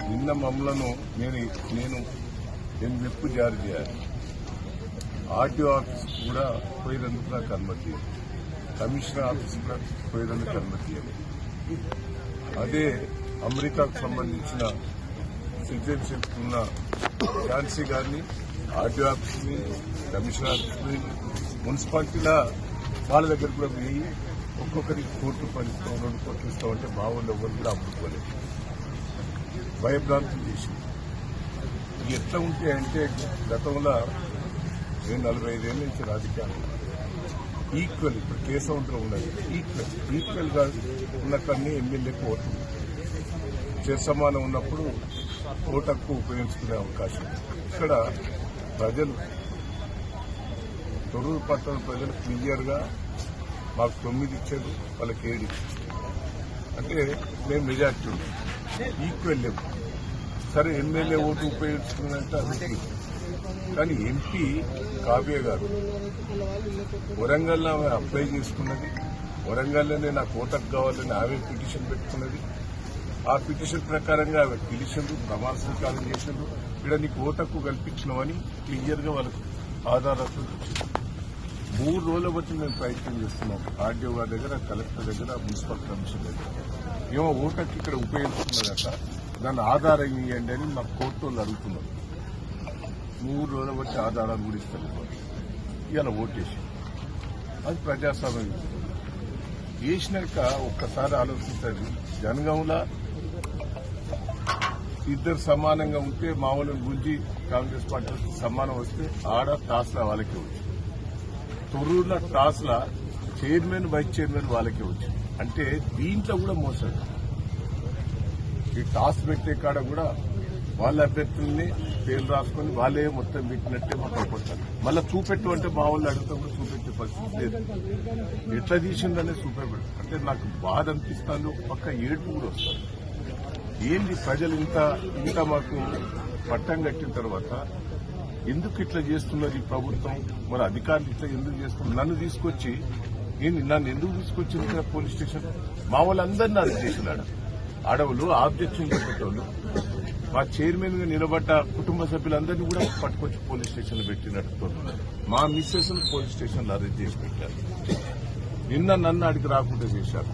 నిన్న మమ్మలను నేను విప్పు జారీ చేయాలి. ఆర్టీఓ ఆఫీస్ కూడా పోయినందుకు నాకు అనుమతి లేదు. కమిషనర్ ఆఫీస్ కూడా పోయినందుకు అనుమతి లేదు. అదే అమెరికాకు సంబంధించిన సిటిజన్షిప్ ఉన్న ఝాన్సీ గారిని ఆర్టీఓ ఆఫీస్ని, కమిషనర్ ఆఫీస్ని, మున్సిపాలిటీల వాళ్ళ దగ్గర కూడా పోయి ఒక్కొక్కరికి కోట్లు పనిస్తాం, 2 కోట్లు ఇస్తామంటే మా వాళ్ళు ఎవరు కూడా అమ్ముకోలేదు. భయభ్రాంతులు చేసి ఎట్లా ఉంటాయంటే గతంలో నేను 45 ఏళ్ళ నుంచి రాజకీయాలు ఈక్వల్, ఇప్పుడు కేసవంతరం ఉన్నది ఈక్వల్ గా ఉన్న కన్నీ ఎమ్మెల్యేకి ఓటు సమానం ఉన్నప్పుడు ఓటు హక్కు ఉపయోగించుకునే అవకాశం. ఇక్కడ ప్రజలు, తొర్రూరు పట్టణ ప్రజలు క్లియర్ గా మాకు 9 ఇచ్చారు, వాళ్ళకి 7 ఇచ్చారు. అంటే మేము మెజార్టీ ఉన్నాం, ఈక్వల్ లేవు. సరే ఎమ్మెల్యే ఓటు ఉపయోగించుకున్నంటే అది, కానీ ఎంపీ కావ్య గారు వరంగల్లో ఆమె అప్లై చేసుకున్నది, వరంగల్లోనే నాకు ఓటకు కావాలని ఆమె పిటిషన్ పెట్టుకున్నది. ఆ పిటిషన్ ప్రకారంగా ఆమె పిలిచిండ్రు, ప్రమాణ స్వీకారం చేసిండ్రు. ఇక్కడ నీకు ఓటకు కల్పించినామని క్లియర్ గా వాళ్ళకు ఆధారాలతో వచ్చింది. 3 రోజుల బట్టి మేము ప్రయత్నం చేస్తున్నాం. ఆర్డీఓ గారి దగ్గర, కలెక్టర్ దగ్గర, మున్సిపల్ కమిషన్ దగ్గర. ఏమో ఓటకు ఇక్కడ ఉపయోగిస్తున్నదట, దాన్ని ఆధారం ఇవ్వండి అని మా కోర్టు వాళ్ళు అడుగుతున్నారు. 3 రోజుల బట్టి ఆధారాలు కూడా ఇస్తారు. ఇవాళ ఓటేసి అది ప్రజాస్వామ్యం వేసినాక ఒక్కసారి ఆలోచించండి. జనగాంలో ఇద్దరు సమానంగా ఉంటే మామూలు గురించి కాంగ్రెస్ పార్టీ సమానం వస్తే ఆడ టాస్లా వాళ్ళకే వచ్చింది. తొర్రూరులో టాస్లా చైర్మన్, వైస్ చైర్మన్ వాళ్ళకే వచ్చింది. అంటే దీంట్లో కూడా మోసం. ఈ టాస్ పెట్టే కాడ కూడా వాళ్ళ అభ్యర్థుల్ని పేర్లు రాసుకొని వాళ్ళే మొత్తం పెట్టినట్టే మొత్తం కొట్టారు. మళ్ళీ చూపెట్టు అంటే మా వాళ్ళు అడిగితే కూడా చూపెట్టే పరిస్థితి లేదు. ఎట్లా తీసిందనే చూపెట్టారు. అంటే నాకు బాధ అనిపిస్తాను, పక్క ఏడుపు కూడా వస్తుంది. ఏంది ప్రజలు ఇంత మాకు పట్టం కట్టిన తర్వాత ఎందుకు ఇట్లా చేస్తున్నారు ఈ ప్రభుత్వం? మరి అధికారులు ఇట్లా ఎందుకు చేస్తున్నారు? నన్ను తీసుకొచ్చి నన్ను ఎందుకు తీసుకొచ్చింది పోలీస్ స్టేషన్? మా వాళ్ళందరినీ అరెస్ట్ చేసినాడు. అడవులు ఆబ్జెక్షన్ పెట్టేటోళ్ళు, మా చైర్మన్ గా నిలబడ్డ కుటుంబ సభ్యులందరినీ కూడా పట్టుకొచ్చి పోలీస్ స్టేషన్ లో పెట్టినట్టు మా మిస్సెస్ పోలీస్ స్టేషన్ లో అరెస్ట్ చేసి పెట్టారు. నిన్న నన్ను అడిగి రాకుండా చేశారు.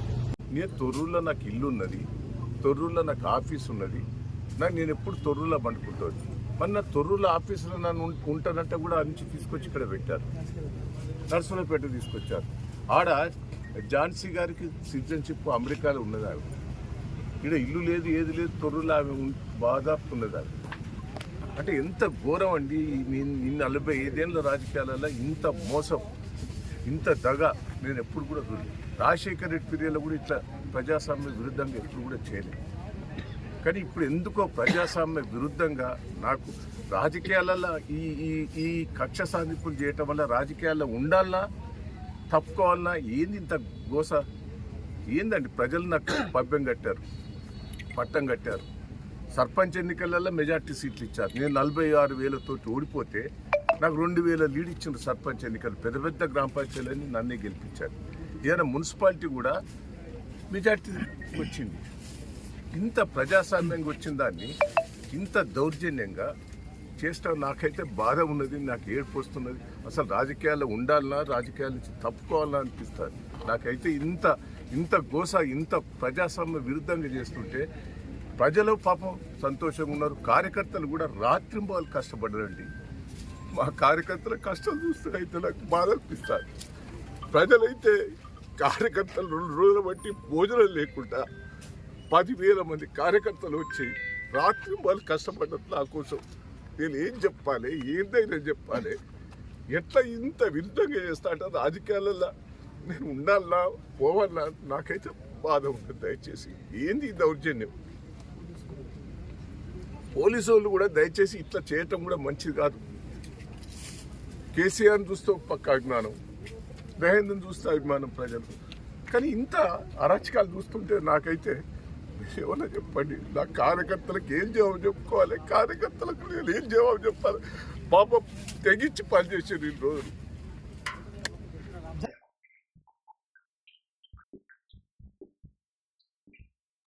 నేను తొర్రూరులో నాకు ఇల్లు ఉన్నది, తొర్రూరులో నాకు ఆఫీస్ ఉన్నది. నేను ఎప్పుడు తొర్రూరులో పండుకుంటాను. మొన్న తొర్రూరులో ఆఫీసులో నన్ను ఉంటానంటే కూడా నుంచి తీసుకొచ్చి ఇక్కడ పెట్టారు. నర్సరావుపేట తీసుకొచ్చారు. ఆడ ఝాన్సీ గారికి సిటిజన్షిప్ అమెరికాలో ఉన్నది. ఆమె ఇక్కడ ఇల్లు లేదు, ఏది లేదు, తొర్రూరులో ఆమె బాధాపు ఉన్నది. ఆమె అంటే ఎంత ఘోరం అండి. 45 ఏళ్ల రాజకీయాలలో ఇంత మోసం, ఇంత దగ నేను ఎప్పుడు కూడా చూడలేదు. రాజశేఖర్ రెడ్డి పీరియడ్లో కూడా ఇట్లా ప్రజాస్వామ్య విరుద్ధంగా ఎప్పుడు కూడా చేయలేదు. కానీ ఇప్పుడు ఎందుకో ప్రజాస్వామ్య విరుద్ధంగా నాకు రాజకీయాలలో ఈ కక్ష సాధింపులు చేయటం వల్ల రాజకీయాల్లో ఉండాలన్నా తప్పుకోవాలన్నా ఏంది ఇంత గోస? ఏందండి? ప్రజలు నాకు పట్టం కట్టారు. సర్పంచ్ ఎన్నికలలో మెజార్టీ సీట్లు ఇచ్చారు. నేను 46,000 ఓడిపోతే నాకు 2,000 లీడ్ ఇచ్చిండ్రు సర్పంచ్ ఎన్నికలు. పెద్ద పెద్ద గ్రామ పంచాయతీలని నన్నే గెలిపించారు. ఏదైనా మున్సిపాలిటీ కూడా మెజార్టీ వచ్చింది. ఇంత ప్రజాస్వామ్యంగా వచ్చిన దాన్ని ఇంత దౌర్జన్యంగా చేస్తా నాకైతే బాధ ఉన్నది, నాకు ఏడుపు వస్తున్నది. అసలు రాజకీయాల్లో ఉండాలన్నా, రాజకీయాల నుంచి తప్పుకోవాలన్నా అనిపిస్తుంది. నాకైతే ఇంత గోస, ఇంత ప్రజాస్వామ్య విరుద్ధంగా చేస్తుంటే ప్రజలు పాపం సంతోషంగా ఉన్నారు. కార్యకర్తలు కూడా రాత్రింబవళ్ళు కష్టపడ్డారండి. మా కార్యకర్తల కష్టాలు చూస్తే అయితే నాకు బాధ అనిపిస్తుంది. ప్రజలైతే కార్యకర్తలు 2 రోజుల బట్టి భోజనం లేకుండా 10,000 మంది కార్యకర్తలు వచ్చి రాత్రింబవళ్ళు కష్టపడ్డట్టు నా కోసం నేను ఏం చెప్పాలి, ఏందైనా చెప్పాలి? ఎట్లా ఇంత విరుద్ధంగా చేస్తా అంటే రాజకీయాలలో నేను ఉండాలన్నా పోవాలన్నా నాకైతే బాధ ఉంటుంది. దయచేసి ఏంది దౌర్జన్యం? పోలీసు వాళ్ళు కూడా దయచేసి ఇట్లా చేయటం కూడా మంచిది కాదు. కేసీఆర్ని చూస్తే పక్క అభిమానం, మహేంద్రని చూస్తే అభిమానం ప్రజలు. కానీ ఇంత అరాచకాలు చూస్తుంటే నాకైతే ఏమన్నా చెప్పండి. నా కార్యకర్తలకు ఏం జవాబు చెప్పుకోవాలి? కార్యకర్తలకు నేను ఏం జవాబు చెప్పాలి? పాపం తెగించి పనిచేసారు 2 రోజులు.